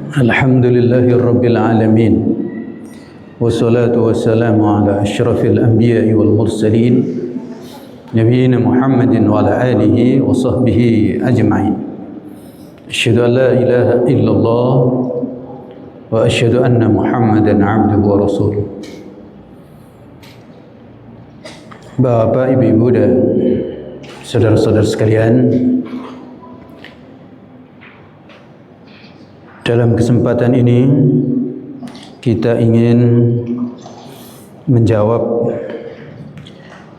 Alhamdulillahi Rabbil Alamin. Wassalatu wassalamu ala ashrafil anbiya'i wal mursalin Nabiyyina Muhammadin wa ala alihi wa sahbihi ajma'in. Asyhadu an la ilaha illallah wa asyhadu anna Muhammadan abduhu wa rasuluh. Bapak, ibu-ibu dan saudara-saudara sekalian, dalam kesempatan ini kita ingin menjawab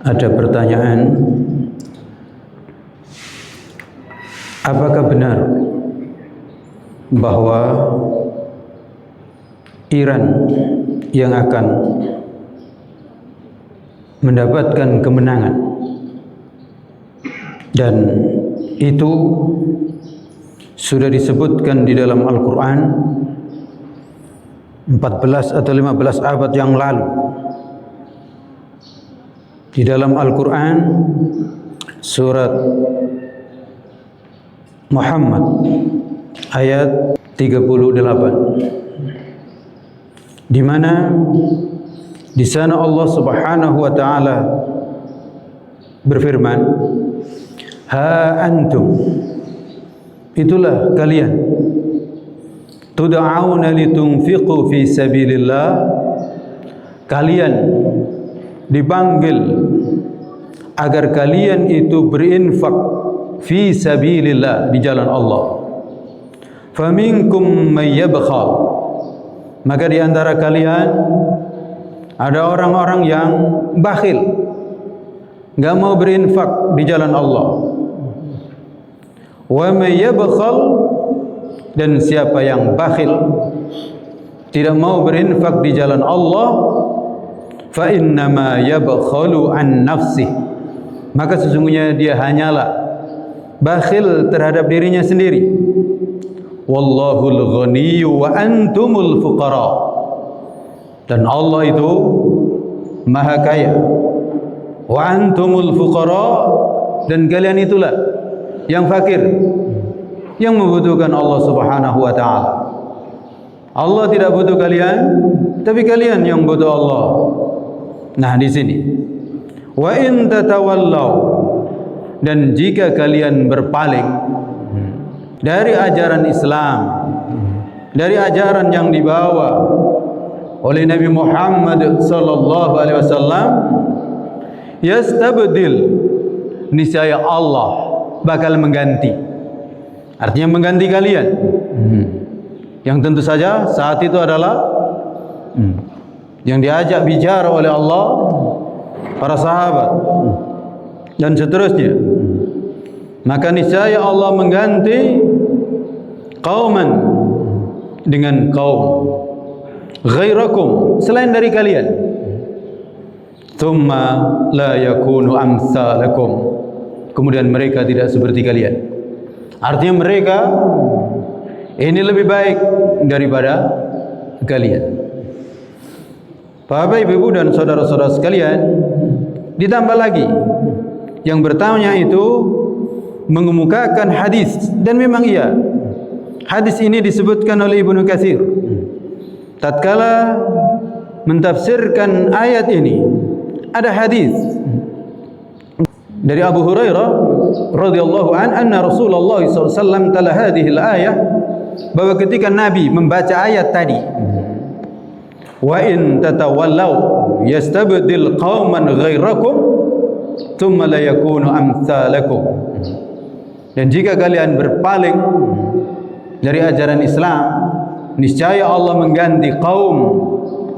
ada pertanyaan, apakah benar bahwa Iran yang akan mendapatkan kemenangan, dan itu sudah disebutkan di dalam Al-Quran 14 atau 15 abad yang lalu. Di dalam Al-Quran surat Muhammad ayat 38, di mana di sana Allah Subhanahu wa taala berfirman, ha antum, itulah kalian, tud'auna litunfiqu fi sabilillah, kalian dipanggil agar kalian itu berinfak fi sabilillah, di jalan Allah. Faminkum may yabkhal, maka di antara kalian ada orang-orang yang bakhil, enggak mau berinfak di jalan Allah. Wa may yabkhal, dan siapa yang bakhil, tidak mau berinfak di jalan Allah, fa innama yabkhalu an nafsih, maka sesungguhnya dia hanyalah bakhil terhadap dirinya sendiri. Wallahul ghaniyyu wa antumul fuqara, dan Allah itu maha kaya. Wa antumul fuqara, dan kalian itulah yang fakir, yang membutuhkan Allah Subhanahu wa taala. Allah tidak butuh kalian, tapi kalian yang butuh Allah. Nah, di sini wa in tatawallaw, dan jika kalian berpaling dari ajaran Islam, dari ajaran yang dibawa oleh Nabi Muhammad sallallahu alaihi wasallam, yastabdil, niscaya Allah bakal mengganti. Artinya mengganti kalian. Yang tentu saja saat itu adalah yang diajak bicara oleh Allah, para sahabat dan seterusnya. Maka niscaya Allah mengganti qauman, dengan kaum, ghairakum, selain dari kalian. Thumma la yakunu amsalakum, kemudian mereka tidak seperti kalian. Artinya mereka ini lebih baik daripada kalian. Bapak, ibu dan saudara-saudara sekalian, ditambah lagi yang bertanya itu mengemukakan hadis, dan memang iya, hadis ini disebutkan oleh Ibnu Katsir tatkala mentafsirkan ayat ini. Ada hadis dari Abu Hurairah radhiyallahu anna Rasulullah sallallahu alaihi wasallam tala hadhihi al-ayah, bahwa ketika Nabi membaca ayat tadi, wa in tatawallaw yastabdil qauman ghairakum thumma la yakunu amsalakum, dan jika kalian berpaling dari ajaran Islam, niscaya Allah mengganti kaum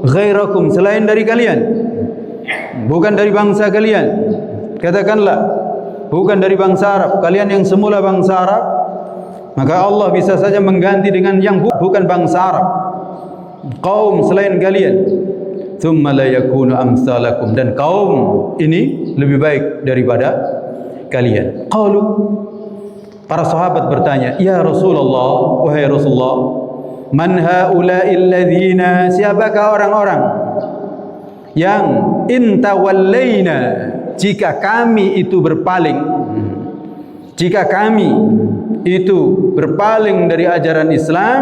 ghairakum, selain dari kalian, bukan dari bangsa kalian. Katakanlah bukan dari bangsa Arab, kalian yang semula bangsa Arab, maka Allah bisa saja mengganti dengan yang bukan bangsa Arab, kaum selain kalian. Thumma la yakunu amsalakum, dan kaum ini lebih baik daripada kalian. Qalu, para sahabat bertanya, ya Rasulullah, wahai Rasulullah, man haula'i alladhina, siapakah orang-orang yang intawallaina, jika kami itu berpaling, jika kami itu berpaling dari ajaran Islam,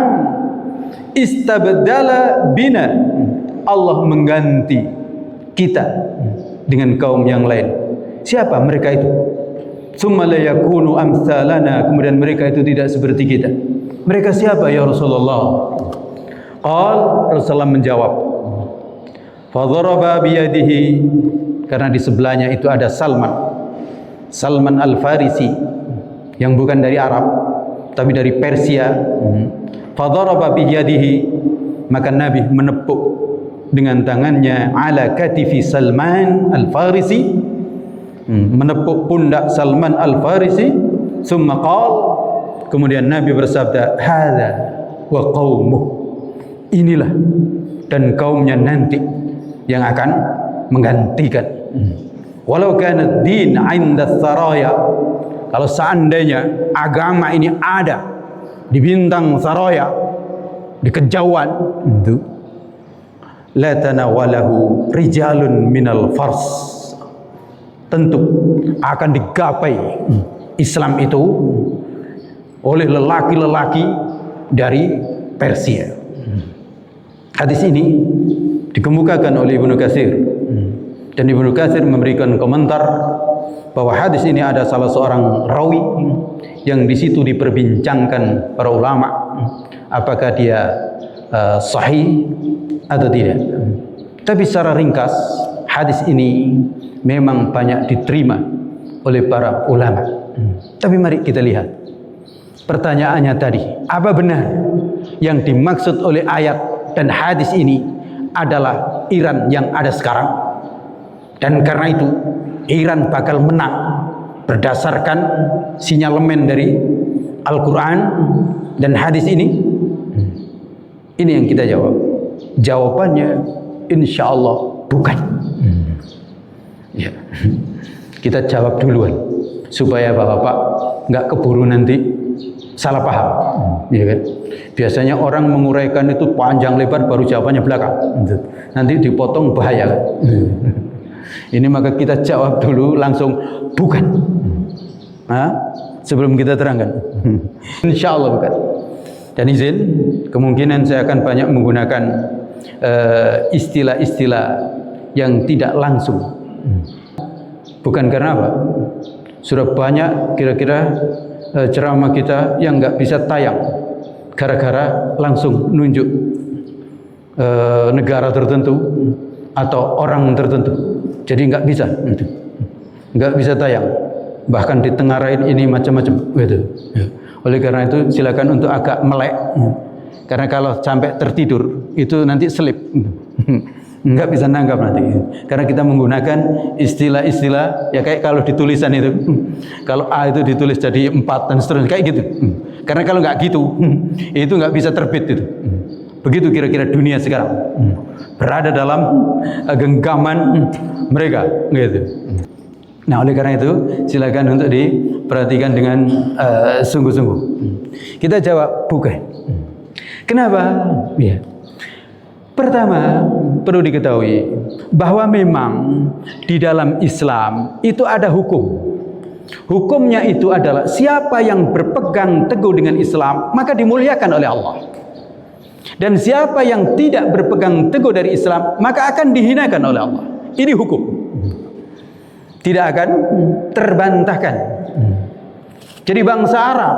istabdala bina, Allah mengganti kita dengan kaum yang lain. Siapa mereka itu? Tsumma la yakunu amsalana, kemudian mereka itu tidak seperti kita. Mereka siapa ya Rasulullah? Rasulullah menjawab, fadharaba biyadihi, karena di sebelahnya itu ada Salman Al-Farisi yang bukan dari Arab tapi dari Persia. Fadharaba biyadihi, maka Nabi menepuk dengan tangannya ala katifi Salman Al-Farisi, menepuk pundak Salman Al-Farisi. Summa qala, kemudian Nabi bersabda, hadza wa qaumuh, inilah dan kaumnya nanti yang akan menggantikan. Walau kana din 'inda saraya, kalau seandainya agama ini ada di bintang saraya, di kejauhan itu, la tanawalahu rijalun minal fars, tentu akan digapai Islam itu oleh lelaki-lelaki dari Persia. Hadis ini dikemukakan oleh Ibnu Katsir, dan Ibnu Katsir memberikan komentar bahwa hadis ini ada salah seorang rawi yang di situ diperbincangkan para ulama apakah dia sahih atau tidak. Tapi secara ringkas, hadis ini memang banyak diterima oleh para ulama. Tapi mari kita lihat pertanyaannya tadi, apa benar yang dimaksud oleh ayat dan hadis ini adalah Iran yang ada sekarang? Dan karena itu Iran bakal menang berdasarkan sinyalemen dari Al-Quran dan hadis ini? Ini yang kita jawab. Jawabannya insya Allah bukan. Ya. Kita jawab duluan supaya bapak-bapak nggak keburu nanti salah paham. Ya kan? Biasanya orang menguraikan itu panjang lebar baru jawabannya belakang. Nanti dipotong bahaya kan? Ini maka kita jawab dulu langsung bukan. Sebelum kita terangkan. Insya Allah bukan. Dan izin, kemungkinan saya akan banyak menggunakan istilah-istilah yang tidak langsung. Bukan karena apa? Sudah banyak kira-kira ceramah kita yang nggak bisa tayang gara-gara langsung nunjuk negara tertentu atau orang tertentu. Jadi nggak bisa tayang. Bahkan ditengarain ini macam-macam gitu. Oleh karena itu silakan untuk agak melek, karena kalau sampai tertidur itu nanti selip, nggak bisa nanggap nanti. Karena kita menggunakan istilah-istilah ya kayak kalau ditulisan itu, kalau A itu ditulis jadi 4 dan seterusnya kayak gitu. Karena kalau nggak gitu, itu nggak bisa terbit itu. Begitu kira-kira dunia sekarang berada dalam genggaman mereka, gitu. Nah, oleh karena itu silakan untuk diperhatikan dengan sungguh-sungguh. Kita jawab bukan. Kenapa? Ya. Pertama, perlu diketahui bahwa memang di dalam Islam itu ada hukum. Hukumnya itu adalah siapa yang berpegang teguh dengan Islam maka dimuliakan oleh Allah. Dan siapa yang tidak berpegang teguh dari Islam maka akan dihinakan oleh Allah. Ini hukum. Tidak akan terbantahkan. Jadi bangsa Arab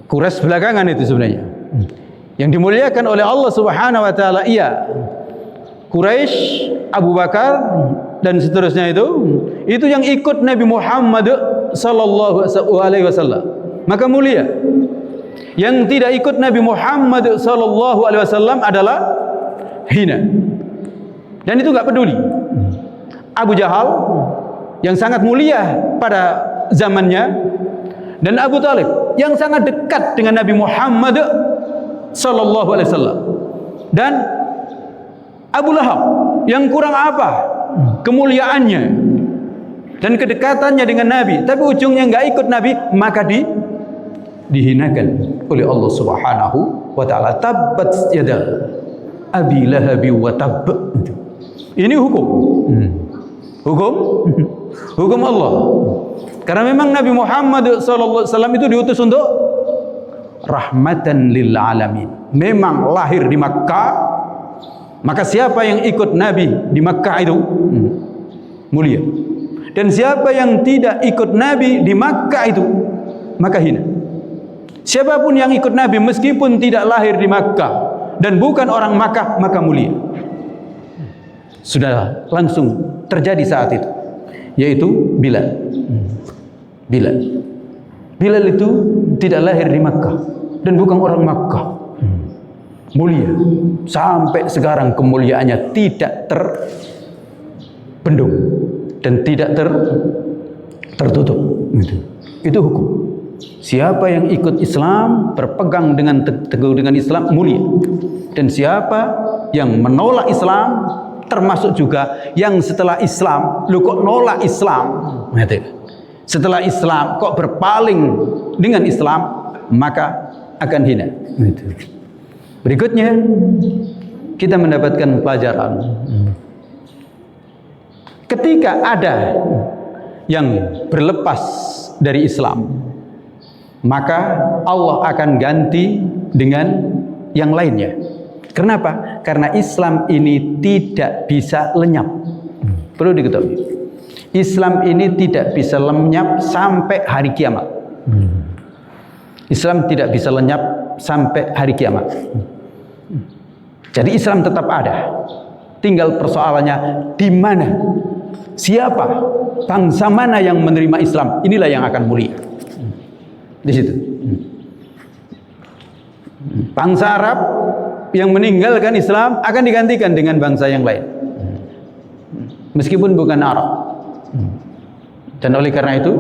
Quraisy belakangan itu sebenarnya yang dimuliakan oleh Allah Subhanahu wa taala, iya, Quraisy, Abu Bakar dan seterusnya itu yang ikut Nabi Muhammad sallallahu alaihi wasallam, maka mulia. Yang tidak ikut Nabi Muhammad sallallahu alaihi wasallam adalah hina. Dan itu enggak peduli. Abu Jahal yang sangat mulia pada zamannya, dan Abu Talib yang sangat dekat dengan Nabi Muhammad sallallahu alaihi wasallam, dan Abu Lahab yang kurang apa kemuliaannya dan kedekatannya dengan Nabi, tapi ujungnya enggak ikut Nabi, maka dihinakan oleh Allah Subhanahu wa taala. Tabbat yada Abi Lahab wa tab. Ini hukum. Hukum Allah. Karena memang Nabi Muhammad SAW itu diutus untuk rahmatan lil alamin. Memang lahir di Makkah, maka siapa yang ikut Nabi di Makkah itu mulia. Dan siapa yang tidak ikut Nabi di Makkah itu maka hina. Siapapun yang ikut Nabi meskipun tidak lahir di Makkah dan bukan orang Makkah maka mulia. Sudah langsung terjadi saat itu, yaitu Bilal. Bilal itu tidak lahir di Makkah dan bukan orang Makkah. Mulia. Sampai sekarang kemuliaannya tidak terbendung dan tidak tertutup. Itu hukum. Siapa yang ikut Islam, berpegang dengan teguh dengan Islam, mulia. Dan siapa yang menolak Islam, termasuk juga yang setelah Islam, lu kok nolak Islam, setelah Islam kok berpaling dengan Islam, maka akan hina. Berikutnya kita mendapatkan pelajaran. Ketika ada yang berlepas dari Islam, maka Allah akan ganti dengan yang lainnya. Kenapa? Karena Islam ini tidak bisa lenyap. Perlu diketahui, Islam ini tidak bisa lenyap sampai hari kiamat. Islam tidak bisa lenyap sampai hari kiamat. Jadi Islam tetap ada. Tinggal persoalannya di mana, siapa, bangsa mana yang menerima Islam. Inilah yang akan mulia. Di situ. Bangsa Arab yang meninggalkan Islam akan digantikan dengan bangsa yang lain, meskipun bukan Arab. Dan oleh karena itu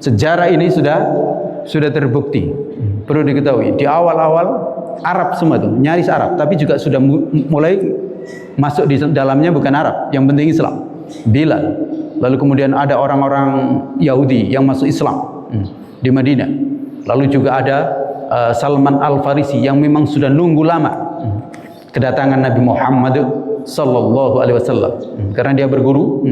sejarah ini sudah terbukti. Perlu diketahui, di awal-awal Arab semua itu nyaris Arab, tapi juga sudah mulai masuk di dalamnya bukan Arab, yang penting Islam. Bilal, lalu kemudian ada orang-orang Yahudi yang masuk Islam di Madinah. Lalu juga ada Salman Al-Farisi yang memang sudah nunggu lama kedatangan Nabi Muhammad sallallahu alaihi wasallam karena dia berguru.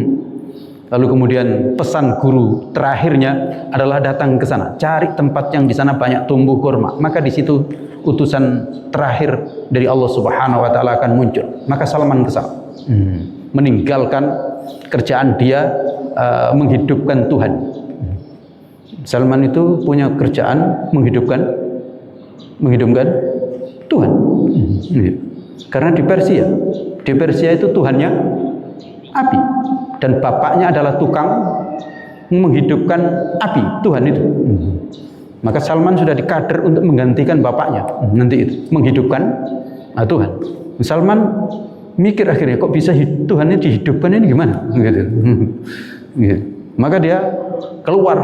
Lalu kemudian pesan guru terakhirnya adalah datang ke sana, cari tempat yang di sana banyak tumbuh kurma. Maka di situ utusan terakhir dari Allah Subhanahu wa taala akan muncul. Maka Salman ke sana. Meninggalkan kerjaan dia menghidupkan Tuhan. Salman itu punya kerjaan menghidupkan Tuhan. Karena di Persia itu Tuhannya api dan bapaknya adalah tukang menghidupkan api, Tuhan itu. Maka Salman sudah dikader untuk menggantikan bapaknya nanti itu, menghidupkan Tuhan. Salman mikir akhirnya kok bisa Tuhannya dihidupkan, ini gimana? Gitu. Maka dia keluar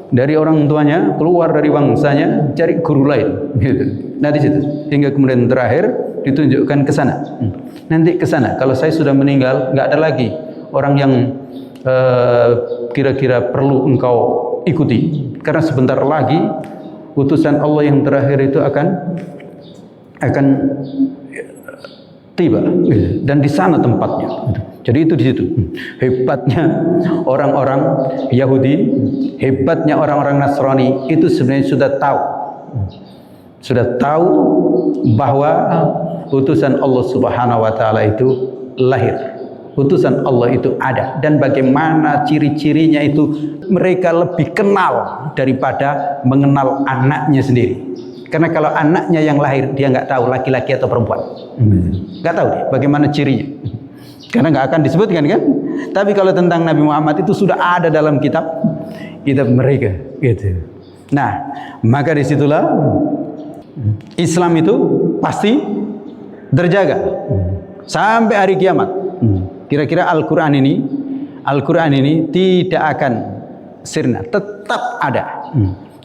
dari orang tuanya, keluar dari bangsanya, cari guru lain. Gitu. Nah di situ, hingga kemudian terakhir ditunjukkan ke sana. Nanti ke sana. Kalau saya sudah meninggal, nggak ada lagi orang yang kira-kira perlu engkau ikuti. Karena sebentar lagi utusan Allah yang terakhir itu akan tiba, dan di sana tempatnya. Jadi itu di situ. Hebatnya orang-orang Yahudi, hebatnya orang-orang Nasrani itu sebenarnya sudah tahu bahwa utusan Allah Subhanahu wa taala itu lahir. Utusan Allah itu ada, dan bagaimana ciri-cirinya itu mereka lebih kenal daripada mengenal anaknya sendiri. Karena kalau anaknya yang lahir, dia nggak tahu laki-laki atau perempuan, nggak tahu deh bagaimana cirinya, karena nggak akan disebutkan kan. Tapi kalau tentang Nabi Muhammad itu sudah ada dalam kitab mereka, gitu. Nah, maka disitulah Islam itu pasti terjaga sampai hari kiamat. Kira-kira Al-Quran ini tidak akan sirna, tetap ada.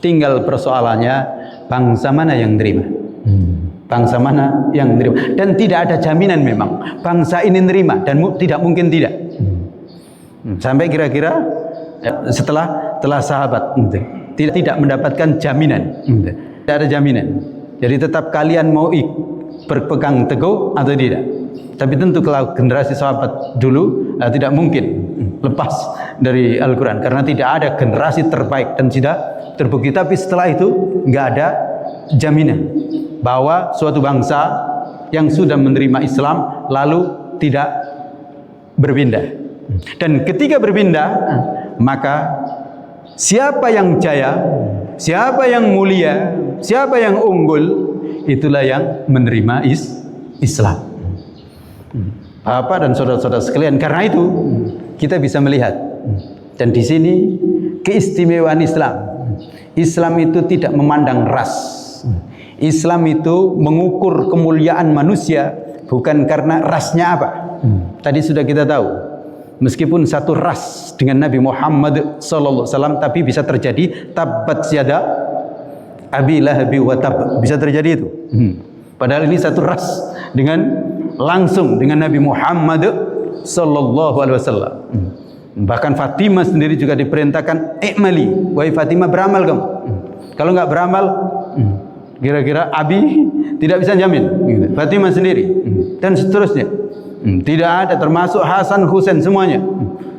Tinggal persoalannya bangsa mana yang terima. Bangsa mana yang terima. Dan tidak ada jaminan memang bangsa ini terima, dan tidak mungkin tidak. Sampai kira-kira setelah sahabat tidak mendapatkan jaminan. Tidak ada jaminan. Jadi tetap kalian mau berpegang teguh atau tidak. Tapi tentu kalau generasi sahabat dulu tidak mungkin lepas dari Al-Quran, karena tidak ada generasi terbaik dan tidak terbukti. Tapi setelah itu nggak ada jaminan bahwa suatu bangsa yang sudah menerima Islam lalu tidak berpindah. Dan ketika berpindah, maka siapa yang jaya, siapa yang mulia, siapa yang unggul, itulah yang menerima Islam. Bapak dan saudara-saudara sekalian, karena itu kita bisa melihat, dan di sini keistimewaan Islam. Islam itu tidak memandang ras. Islam itu mengukur kemuliaan manusia bukan karena rasnya apa. Tadi sudah kita tahu, meskipun satu ras dengan Nabi Muhammad SAW, tapi bisa terjadi tabat yada abi lahabi wa tab, bisa terjadi itu. Padahal ini satu ras dengan langsung dengan Nabi Muhammad SAW. Bahkan Fatimah sendiri juga diperintahkan i'mali, wahai Fatimah beramal kamu. Kalau nggak beramal, kira-kira Abi tidak bisa jamin. Fatimah sendiri dan seterusnya. Tidak ada, termasuk Hasan, Husain, semuanya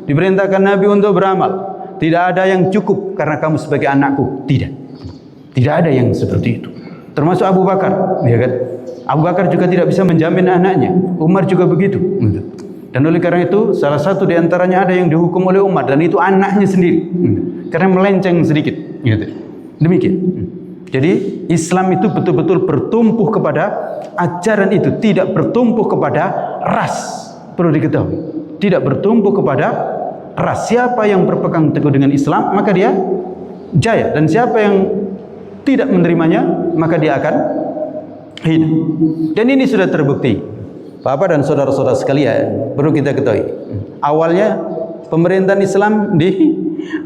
diperintahkan Nabi untuk beramal. Tidak ada yang cukup karena kamu sebagai anakku. Tidak ada yang seperti itu. Termasuk Abu Bakar, ya kan? Abu Bakar juga tidak bisa menjamin anaknya. Umar juga begitu. Dan oleh karena itu, salah satu di antaranya ada yang dihukum oleh Umar, dan itu anaknya sendiri, karena melenceng sedikit. Demikian. Jadi Islam itu betul-betul bertumpu kepada ajaran itu, tidak bertumpu kepada ras. Perlu diketahui, tidak bertumpu kepada ras. Siapa yang berpegang teguh dengan Islam, maka dia jaya, dan siapa yang tidak menerimanya, maka dia akan hidup. Dan ini sudah terbukti. Bapak dan saudara-saudara sekalian, perlu kita ketahui, awalnya pemerintahan Islam di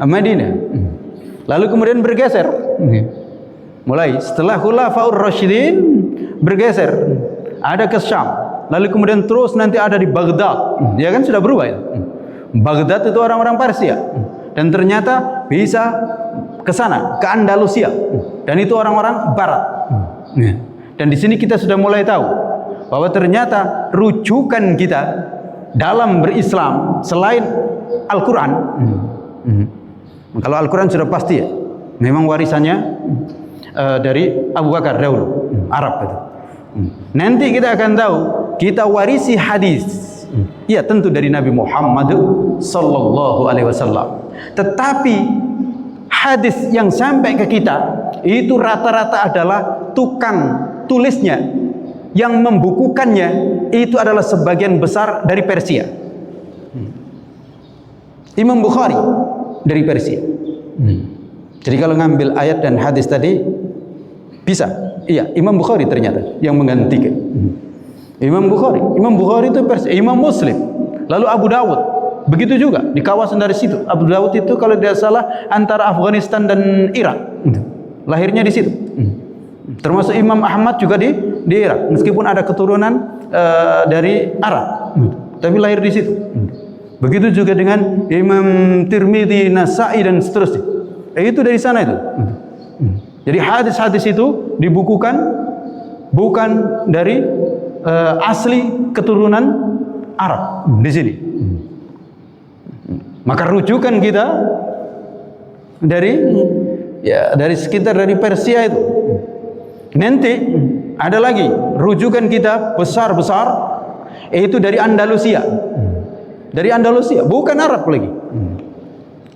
Madinah, lalu kemudian bergeser. Mulai setelah Khulafaur Rasyidin bergeser, ada ke Syam, lalu kemudian terus nanti ada di Baghdad. Ya kan, sudah berubah itu. Baghdad itu orang-orang Persia, dan ternyata bisa ke sana, ke Andalusia, dan itu orang-orang Barat. Dan di sini kita sudah mulai tahu bahwa ternyata rujukan kita dalam berislam selain Al-Quran. Kalau Al-Quran sudah pasti ya, memang warisannya dari Abu Bakar dahulu, Arab itu. Nanti kita akan tahu, kita warisi hadis, ya tentu dari Nabi Muhammad sallallahu alaihi wasallam. Tetapi hadis yang sampai ke kita itu rata-rata adalah tukang tulisnya, yang membukukannya itu adalah sebagian besar dari Persia. Imam Bukhari dari Persia. Jadi kalau ngambil ayat dan hadis tadi bisa. Iya, Imam Bukhari ternyata yang menggantikan. Imam Bukhari itu Persia. Imam Muslim, lalu Abu Dawud, begitu juga di kawasan dari situ. Abu Dawud itu kalau tidak salah antara Afghanistan dan Irak. Lahirnya di situ. Termasuk Imam Ahmad juga di Irak, meskipun ada keturunan dari Arab, tapi lahir di situ. Begitu juga dengan Imam Tirmidzi, Nasai dan seterusnya. Itu dari sana itu. Jadi hadis-hadis itu dibukukan bukan dari asli keturunan Arab di sini. Maka rujukan kita dari sekitar dari Persia itu. Nanti ada lagi rujukan kita besar-besar, itu dari Andalusia. Dari Andalusia, bukan Arab lagi.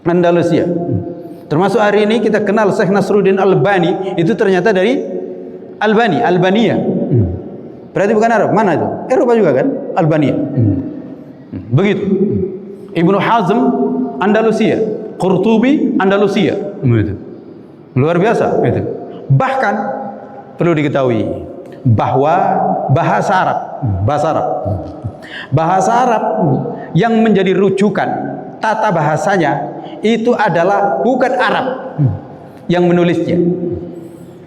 Andalusia. Termasuk hari ini kita kenal Syekh Nasruddin Albani, itu ternyata dari Albania. Berarti bukan Arab, mana itu? Eropa juga kan? Albania. Begitu. Ibnu Hazm Andalusia, Qurtubi Andalusia. Luar biasa itu. Bahkan perlu diketahui bahwa bahasa Arab yang menjadi rujukan tata bahasanya itu adalah bukan Arab yang menulisnya,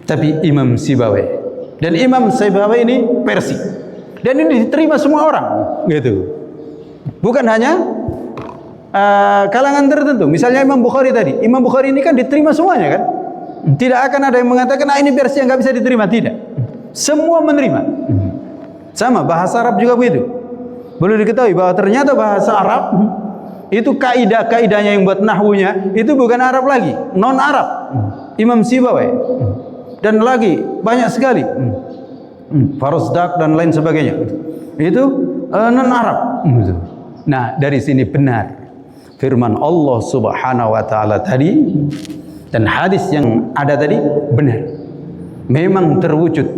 tapi Imam Sibawayh. Dan Imam Sibawayh ini Persia, dan ini diterima semua orang, gitu. Bukan hanya kalangan tertentu. Misalnya Imam Bukhari tadi, Imam Bukhari ini kan diterima semuanya kan. Tidak akan ada yang mengatakan ini versi yang nggak bisa diterima, tidak. Semua menerima. Sama bahasa Arab juga begitu. Perlu diketahui bahwa ternyata bahasa Arab Itu kaidah-kaidahnya yang buat nahwunya itu bukan Arab lagi, non Arab. Imam Sibawai dan lagi banyak sekali. Farosdak dan lain sebagainya. Itu non Arab. Nah, dari sini benar firman Allah Subhanahu wa taala tadi dan hadis yang ada tadi benar. Memang terwujud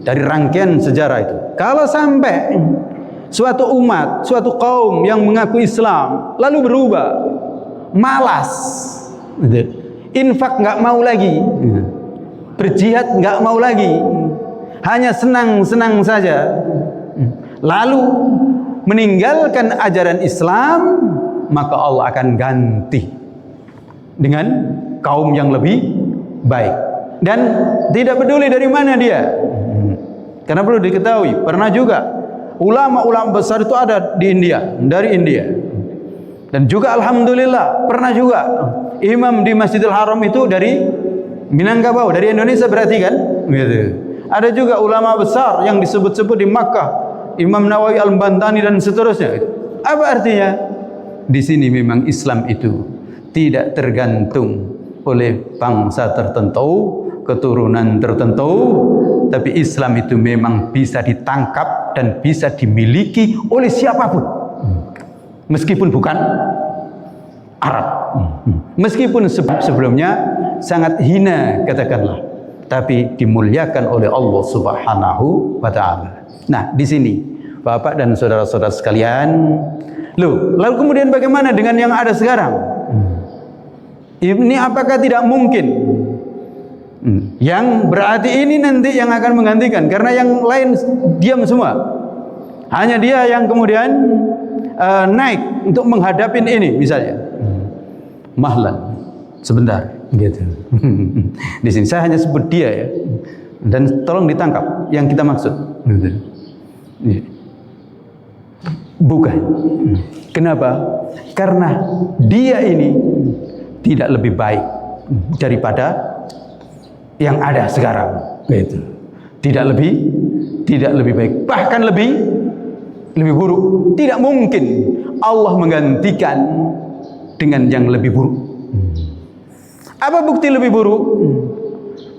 dari rangkaian sejarah itu. Kalau sampai suatu umat, suatu kaum yang mengaku Islam lalu berubah, malas, infak nggak mau lagi, berjihad nggak mau lagi, hanya senang-senang saja, lalu meninggalkan ajaran Islam, maka Allah akan ganti dengan kaum yang lebih baik dan tidak peduli dari mana dia. Karena perlu diketahui, pernah juga ulama-ulama besar itu ada di India, dari India. Dan juga alhamdulillah pernah juga imam di Masjidil Haram itu dari Minangkabau, dari Indonesia berarti kan? Gitu. Ada juga ulama besar yang disebut-sebut di Makkah, Imam Nawawi Al-Bantani dan seterusnya. Apa artinya? Di sini memang Islam itu tidak tergantung oleh bangsa tertentu, keturunan tertentu, tapi Islam itu memang bisa ditangkap dan bisa dimiliki oleh siapapun, meskipun bukan Arab, meskipun sebelumnya sangat hina katakanlah, tapi dimuliakan oleh Allah Subhanahu wa taala. Nah, di sini Bapak dan saudara-saudara sekalian, lalu kemudian bagaimana dengan yang ada sekarang? Ini apakah tidak mungkin? Yang berarti ini nanti yang akan menggantikan, karena yang lain diam semua. Hanya dia yang kemudian naik untuk menghadapi ini misalnya. Mahlan, sebentar, gitu. Di sini saya hanya sebut dia ya, dan tolong ditangkap yang kita maksud. Bukan. Kenapa? Karena dia ini tidak lebih baik daripada yang ada sekarang, gitu. Tidak lebih baik, bahkan lebih buruk. Tidak mungkin Allah menggantikan dengan yang lebih buruk. Apa bukti lebih buruk?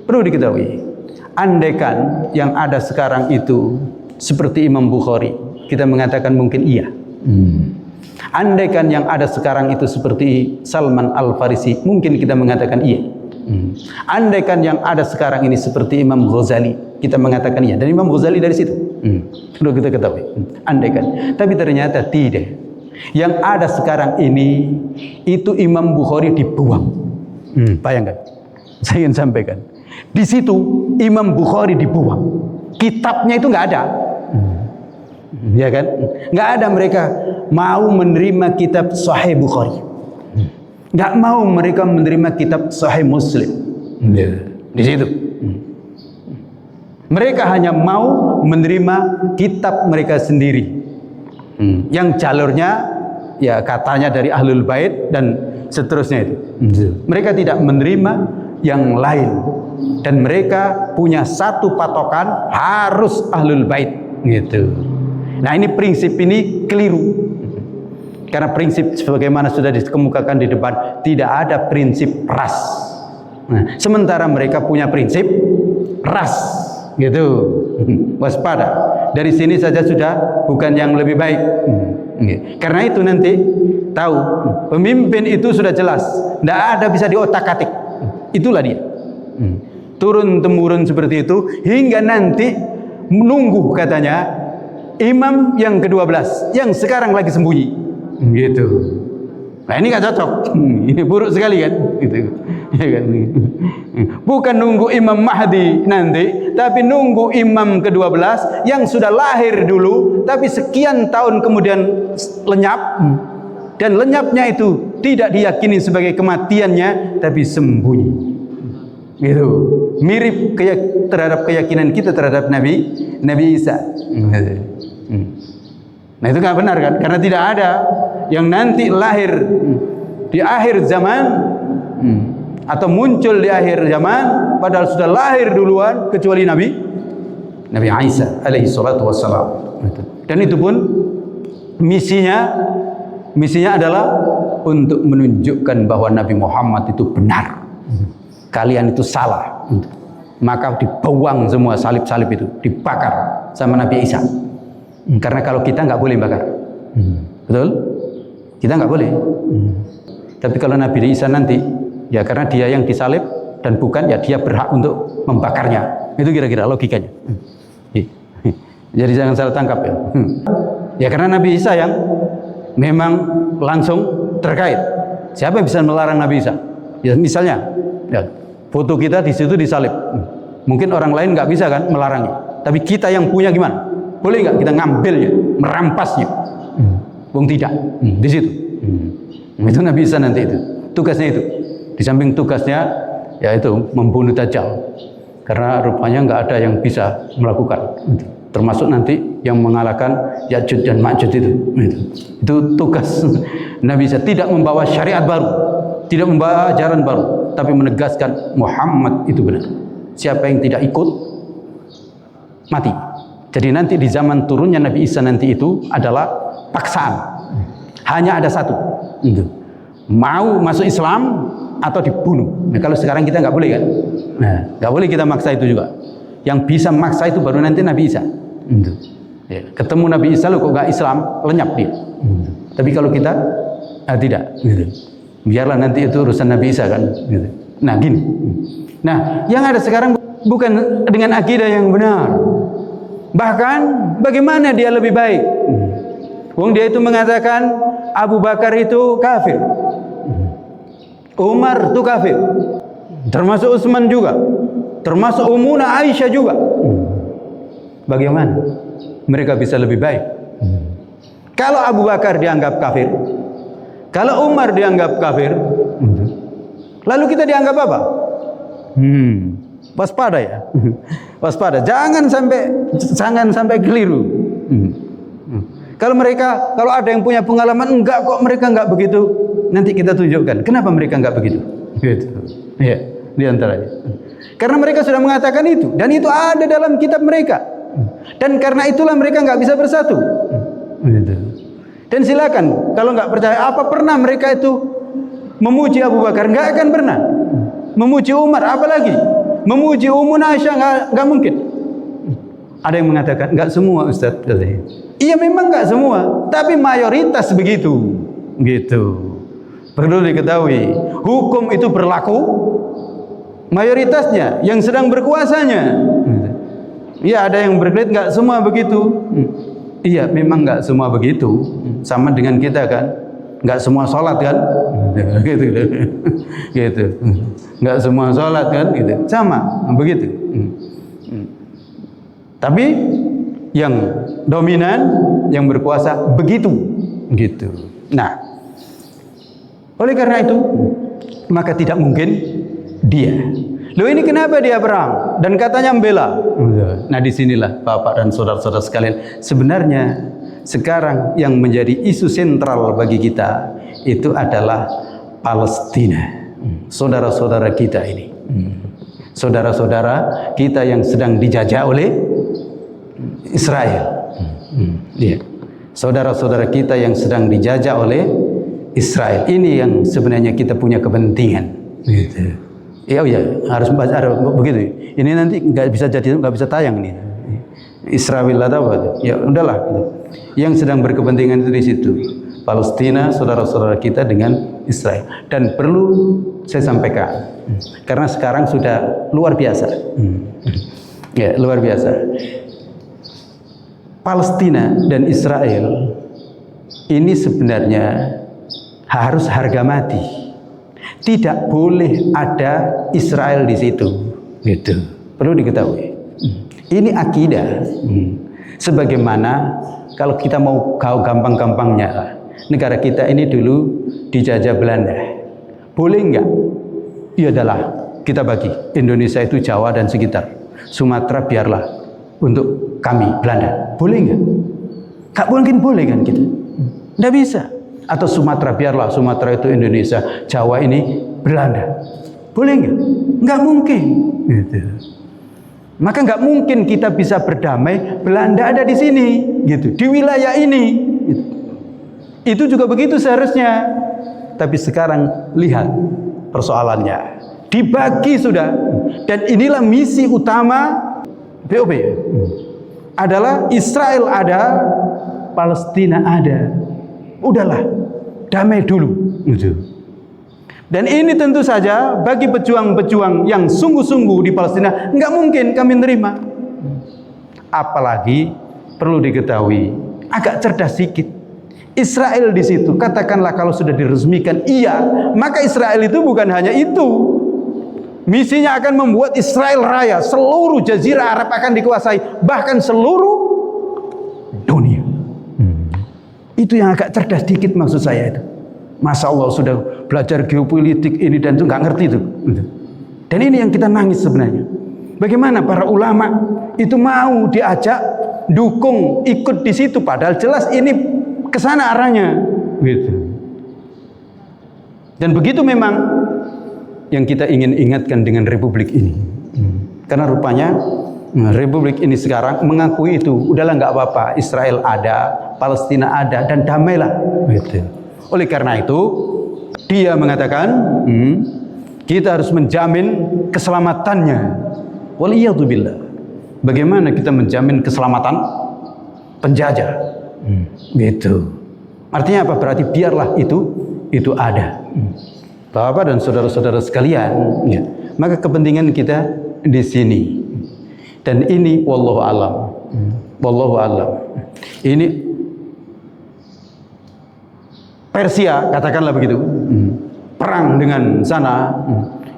Perlu diketahui, andaikan yang ada sekarang itu seperti Imam Bukhari, kita mengatakan mungkin iya. Andaikan yang ada sekarang itu seperti Salman Al-Farisi, mungkin kita mengatakan iya. Andaikan yang ada sekarang ini seperti Imam Ghazali, kita mengatakan iya. Dan Imam Ghazali dari situ, perlu kita ketahui. Andaikan, tapi ternyata tidak. Yang ada sekarang ini itu Imam Bukhari dibuang. Bayangkan, saya ingin sampaikan. Di situ Imam Bukhari dibuang, kitabnya itu nggak ada. Ya kan? Nggak ada, mereka mau menerima kitab Sahih Bukhari, nggak mau mereka menerima kitab Sahih Muslim. Di situ mereka hanya mau menerima kitab mereka sendiri, yang jalurnya ya katanya dari Ahlul Bait dan seterusnya itu. Mereka tidak menerima yang lain, dan mereka punya satu patokan, harus Ahlul Bait gitu. Nah, ini prinsip ini keliru. Karena prinsip sebagaimana sudah dikemukakan di depan, tidak ada prinsip ras. Nah, sementara mereka punya prinsip ras, gitu. Waspada. Dari sini saja sudah bukan yang lebih baik. Karena itu nanti tahu, pemimpin itu sudah jelas, tidak ada bisa diotak-atik. Itulah dia. Turun temurun seperti itu hingga nanti menunggu katanya imam yang ke-12 yang sekarang lagi sembunyi. Gitu. Nah, ini gak cocok. Ini buruk sekali kan? Gitu. Ya kan? Bukan nunggu Imam Mahdi nanti, tapi nunggu imam ke-12 yang sudah lahir dulu, tapi sekian tahun kemudian lenyap, dan lenyapnya itu tidak diyakini sebagai kematiannya, tapi sembunyi. Gitu. Mirip terhadap keyakinan kita terhadap Nabi Isa. Nah, itu nggak benar kan? Karena tidak ada yang nanti lahir di akhir zaman atau muncul di akhir zaman padahal sudah lahir duluan, kecuali Nabi Isa alaihi salatu wassalam. Dan itu pun misinya Misinya adalah untuk menunjukkan bahwa Nabi Muhammad itu benar. Kalian itu salah. Maka dibuang semua salib-salib itu, dibakar sama Nabi Isa. Karena kalau kita nggak boleh bakar. Betul? Kita nggak boleh. Tapi kalau Nabi Isa nanti, ya karena dia yang disalib dan bukan, ya dia berhak untuk membakarnya. Itu kira-kira logikanya. Jadi jangan salah tangkap ya. Ya karena Nabi Isa yang memang langsung terkait. Siapa yang bisa melarang Nabi Isa? Ya misalnya, ya, foto kita di situ disalib. Mungkin orang lain nggak bisa kan melarangnya. Tapi kita yang punya gimana? Boleh nggak kita ngambilnya, merampasnya? Wong tidak. Di situ. Itu Nabi Isa nanti itu. Tugasnya itu. Di samping tugasnya, yaitu membunuh Dajjal. Karena rupanya nggak ada yang bisa melakukan. Termasuk nanti yang mengalahkan Ya'juj dan Ma'juj itu. Itu tugas Nabi Isa, tidak membawa syariat baru, tidak membawa ajaran baru, tapi menegaskan Muhammad itu benar. Siapa yang tidak ikut mati. Jadi nanti di zaman turunnya Nabi Isa nanti itu adalah paksaan. Hanya ada satu. Mau masuk Islam atau dibunuh. Nah, kalau sekarang kita nggak boleh kan? Nah, nggak boleh kita maksa itu juga. Yang bisa maksa itu baru nanti Nabi Isa. Ya, ketemu Nabi Isa lo kok nggak Islam, lenyap dia. Tapi kalau kita tidak, biarlah nanti itu urusan Nabi Isa kan. Nah gini, nah yang ada sekarang bukan dengan akidah yang benar, bahkan bagaimana dia lebih baik. Wong dia itu mengatakan Abu Bakar itu kafir, Umar itu kafir, termasuk Utsman juga, termasuk Ummuna Aisyah juga. Bagaimana mereka bisa lebih baik? Kalau Abu Bakar dianggap kafir, kalau Umar dianggap kafir, lalu kita dianggap apa? Waspada ya, waspada. Jangan sampai keliru. Kalau ada yang punya pengalaman, enggak kok mereka enggak begitu. Nanti kita tunjukkan kenapa mereka enggak begitu. Gitu. Ya, di antaranya. Karena mereka sudah mengatakan itu, dan itu ada dalam kitab mereka. Dan karena itulah mereka nggak bisa bersatu. Dan silakan kalau nggak percaya, apa pernah mereka itu memuji Abu Bakar? Nggak akan pernah. Memuji Umar, apalagi memuji Ummuna Aisyah, nggak mungkin. Ada yang mengatakan nggak semua, Ustaz. Iya memang nggak semua, tapi mayoritas begitu. Gitu. Perlu diketahui, hukum itu berlaku mayoritasnya yang sedang berkuasanya. Iya, ada yang berkelit, nggak semua begitu. Iya, memang nggak semua begitu. Sama dengan kita kan, nggak semua sholat kan, gitu, gitu. Nggak semua sholat kan, gitu. Sama, begitu. Tapi yang dominan, yang berkuasa begitu, gitu. Nah, oleh karena itu, maka tidak mungkin dia. Loh ini kenapa dia perang? Dan katanya membela. Nah disinilah Bapak dan saudara-saudara sekalian, sebenarnya sekarang yang menjadi isu sentral bagi kita itu adalah Palestina. Saudara-saudara kita ini, saudara-saudara kita yang sedang dijajah oleh Israel. Saudara-saudara kita yang sedang dijajah oleh Israel. Ini yang sebenarnya kita punya kepentingan. Ya, harus begitu. Ini nanti nggak bisa tayang nih. Israel atau apa? Ya udahlah. Gitu. Yang sedang berkepentingan itu di situ. Palestina, saudara-saudara kita dengan Israel. Dan perlu saya sampaikan, karena sekarang sudah luar biasa. Ya, luar biasa. Palestina dan Israel ini sebenarnya harus harga mati. Tidak boleh ada Israel di situ. Gitu. Perlu diketahui. Ini akidah. Sebagaimana kalau kita mau gampang-gampangnya, negara kita ini dulu dijajah Belanda. Boleh enggak? Iya adalah kita bagi. Indonesia itu Jawa dan sekitar. Sumatera biarlah untuk kami Belanda. Boleh enggak? Enggak mungkin boleh kan kita. Enggak bisa. Atau Sumatera biarlah Sumatera itu Indonesia, Jawa ini Belanda. Boleh nggak? Nggak mungkin. Gitu. Maka nggak mungkin kita bisa berdamai. Belanda ada di sini, gitu, di wilayah ini. Gitu. Itu juga begitu seharusnya. Tapi sekarang lihat persoalannya. Dibagi sudah. Dan inilah misi utama BOP. Adalah Israel ada, Palestina ada. Udahlah, damai dulu. Dan ini tentu saja bagi pejuang-pejuang yang sungguh-sungguh di Palestina nggak mungkin kami terima. Apalagi perlu diketahui, agak cerdas sedikit. Israel di situ, katakanlah kalau sudah diresmikan, iya, maka Israel itu bukan hanya itu. Misinya akan membuat Israel Raya, seluruh Jazirah Arab akan dikuasai, bahkan seluruh dunia. Itu yang agak cerdas sedikit maksud saya itu. Masya Allah sudah belajar geopolitik ini dan itu nggak ngerti itu. Dan ini yang kita nangis sebenarnya. Bagaimana para ulama itu mau diajak, dukung, ikut di situ, padahal jelas ini kesana arahnya, gitu. Dan begitu memang yang kita ingin ingatkan dengan republik ini, karena rupanya republik ini sekarang mengakui itu, udahlah nggak apa-apa, Israel ada, Palestina ada, dan damailah, gitu. Oleh karena itu dia mengatakan kita harus menjamin keselamatannya. Waliyadzubillah. Bagaimana kita menjamin keselamatan penjajah? Gitu. Artinya apa? Berarti biarlah itu ada. Bapak dan saudara-saudara sekalian, ya. Maka kepentingan kita di sini. Dan ini wallahu alam. Wallahu alam. Ini Persia, katakanlah begitu. Perang dengan sana,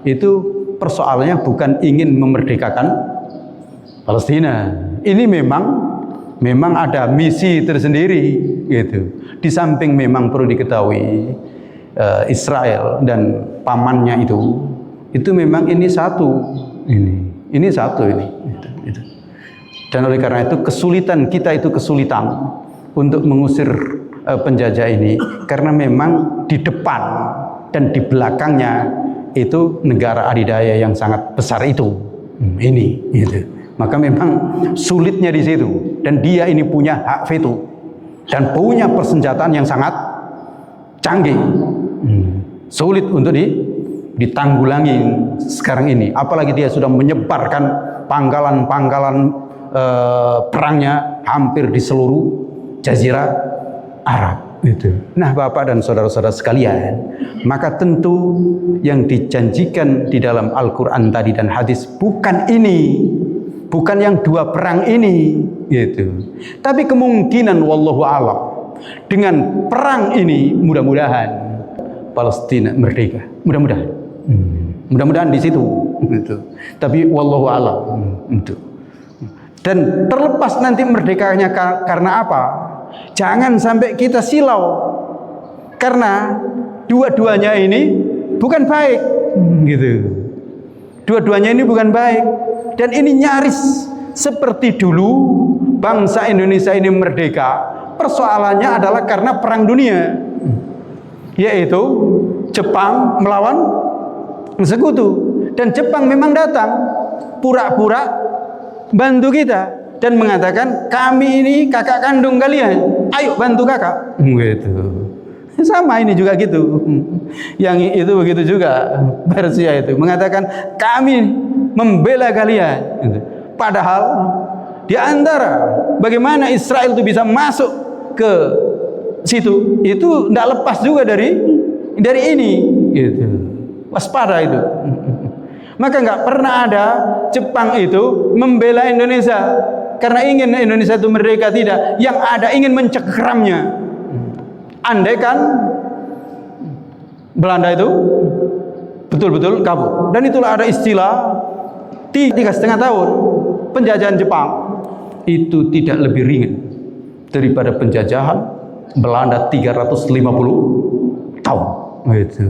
itu persoalannya bukan ingin memerdekakan Palestina. Ini memang ada misi tersendiri, gitu. Di samping memang perlu diketahui Israel dan pamannya itu memang ini satu, ini satu ini. Dan oleh karena itu kesulitan kita itu kesulitan untuk mengusir penjajah ini karena memang di depan dan di belakangnya itu negara adidaya yang sangat besar itu, ini, gitu. Maka memang sulitnya di situ, dan dia ini punya hak veto dan punya persenjataan yang sangat canggih, sulit untuk ditanggulangi sekarang ini. Apalagi dia sudah menyebarkan pangkalan-pangkalan perangnya hampir di seluruh Jazirah Arab. Gitu. Nah, Bapak dan saudara-saudara sekalian, maka tentu yang dijanjikan di dalam Al-Quran tadi dan hadis bukan ini. Bukan yang dua perang ini, gitu. Tapi kemungkinan wallahu a'lam dengan perang ini mudah-mudahan Palestina merdeka. Mudah-mudahan. Mudah-mudahan di situ, gitu. Tapi wallahu a'lam, itu. Dan terlepas nanti merdekanya karena apa? Jangan sampai kita silau. Karena dua-duanya ini bukan baik, gitu. Dua-duanya ini bukan baik. Dan ini nyaris seperti dulu bangsa Indonesia ini merdeka. Persoalannya adalah karena perang dunia, yaitu Jepang melawan sekutu. Dan Jepang memang datang pura-pura bantu kita dan mengatakan kami ini kakak kandung kalian, ayo bantu kakak, gitu. Sama ini juga gitu. Yang itu begitu juga Persia itu mengatakan kami membela kalian, gitu. Padahal di antara bagaimana Israel itu bisa masuk ke situ itu tidak lepas juga dari ini, gitu. Waspada itu. Maka nggak pernah ada Jepang itu membela Indonesia karena ingin Indonesia itu merdeka, tidak. Yang ada ingin mencengkeramnya. Andaikan Belanda itu betul-betul kabur. Dan itulah ada istilah 3,5 tahun penjajahan Jepang itu tidak lebih ringan daripada penjajahan Belanda 350 tahun. Gitu.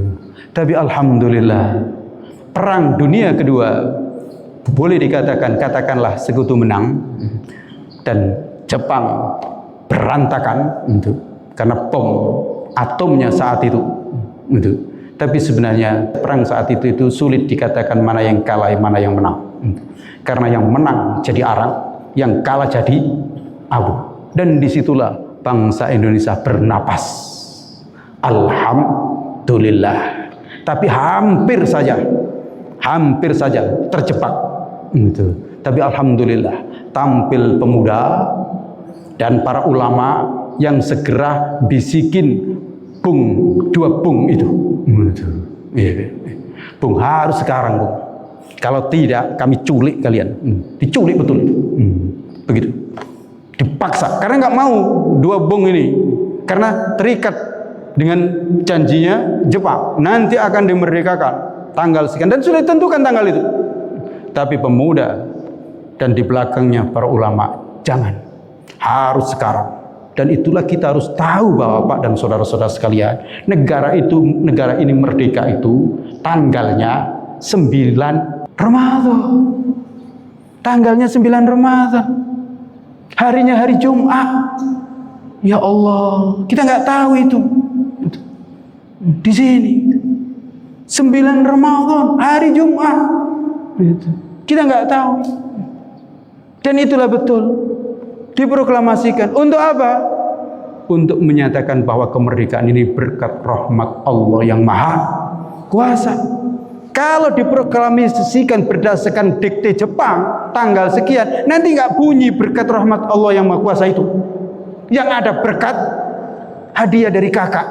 Tapi alhamdulillah perang dunia kedua boleh katakanlah sekutu menang dan Jepang berantakan itu karena bom atomnya saat itu. Tapi sebenarnya perang saat itu sulit dikatakan mana yang kalah, mana yang menang. Karena yang menang jadi arang, yang kalah jadi abu. Dan disitulah bangsa Indonesia bernapas. alhamdulillah. Tapi hampir saja terjebak. Itu. Tapi alhamdulillah tampil pemuda dan para ulama yang segera bisikin bung, 2 bung itu. Bung harus sekarang bung. Kalau tidak kami culik kalian. Diculik betul. Begitu. Dipaksa karena nggak mau 2 bung ini, karena terikat dengan janjinya Jepang nanti akan dimerdekakan tanggal sekian dan sudah ditentukan tanggal itu. Tapi pemuda dan di belakangnya para ulama, jangan, harus sekarang. Dan itulah kita harus tahu bahwa Pak dan saudara-saudara sekalian, negara ini merdeka itu tanggalnya 9 Ramadan. Tanggalnya 9 Ramadan. Harinya hari Jumat. Ya Allah, kita nggak tahu itu. Di sini 9 Ramadan, hari Jumat. Kita nggak tahu. Dan itulah betul diproklamasikan. Untuk apa? Untuk menyatakan bahwa kemerdekaan ini berkat rahmat Allah yang maha kuasa. Kalau diproklamasikan berdasarkan dikte Jepang tanggal sekian, nanti nggak bunyi berkat rahmat Allah yang maha kuasa itu. Yang ada berkat hadiah dari kakak,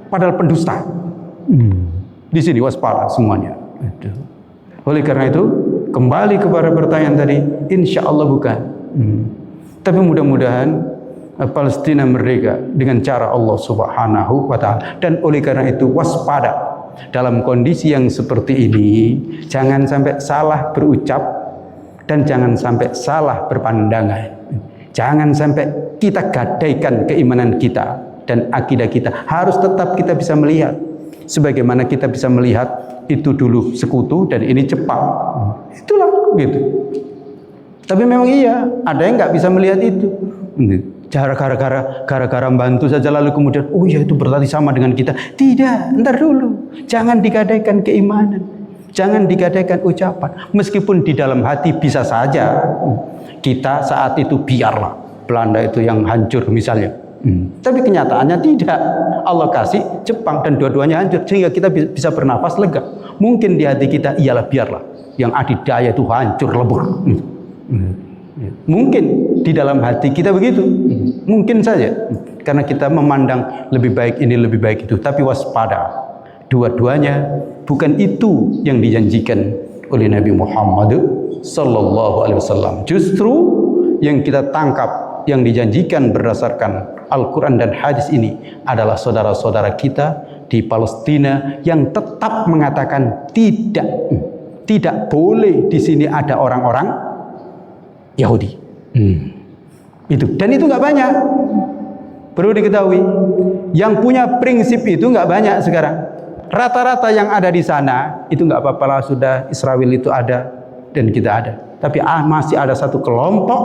padahal pendusta. Di sini waspada semuanya. Oleh karena itu, kembali kepada pertanyaan tadi, insya Allah bukan. Tapi mudah-mudahan Palestina merdeka dengan cara Allah Subhanahu wa Ta'ala. Dan oleh karena itu waspada dalam kondisi yang seperti ini. Jangan sampai salah berucap dan jangan sampai salah berpandangan. Jangan sampai kita gadaikan keimanan kita dan akidah kita. Harus tetap kita bisa melihat sebagaimana kita bisa melihat itu dulu sekutu dan ini Jepang. Itulah gitu. Tapi memang iya, ada yang nggak bisa melihat itu. Gara-gara membantu saja lalu kemudian, oh iya itu berarti sama dengan kita. Tidak, ntar dulu. Jangan digadaikan keimanan. Jangan digadaikan ucapan. Meskipun di dalam hati bisa saja kita saat itu biarlah Belanda itu yang hancur misalnya. Tapi kenyataannya tidak. Allah kasih Jepang dan dua-duanya hancur sehingga kita bisa bernafas lega. Mungkin di hati kita iyalah biarlah yang adidaya itu hancur lebur. Mungkin di dalam hati kita begitu. Mungkin saja karena kita memandang lebih baik ini lebih baik itu. Tapi waspada, dua-duanya bukan itu yang dijanjikan oleh Nabi Muhammad sallallahu alaihi wasallam. Justru yang kita tangkap yang dijanjikan berdasarkan Al-Quran dan hadis ini adalah saudara-saudara kita di Palestina yang tetap mengatakan tidak boleh di sini ada orang-orang Yahudi. Itu dan itu nggak banyak. Perlu diketahui, yang punya prinsip itu nggak banyak sekarang. Rata-rata yang ada di sana itu nggak apa-apa lah, sudah Israel itu ada dan kita ada. Tapi masih ada satu kelompok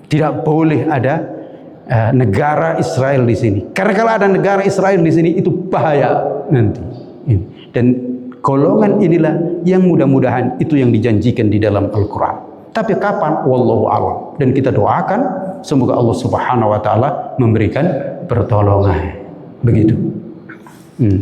tidak boleh ada negara Israel di sini. Karena kalau ada negara Israel di sini itu bahaya nanti. Dan golongan inilah yang mudah-mudahan itu yang dijanjikan di dalam Al-Quran. Tapi kapan? Wallahu a'lam. Dan kita doakan semoga Allah Subhanahu wa Ta'ala memberikan pertolongan. Begitu.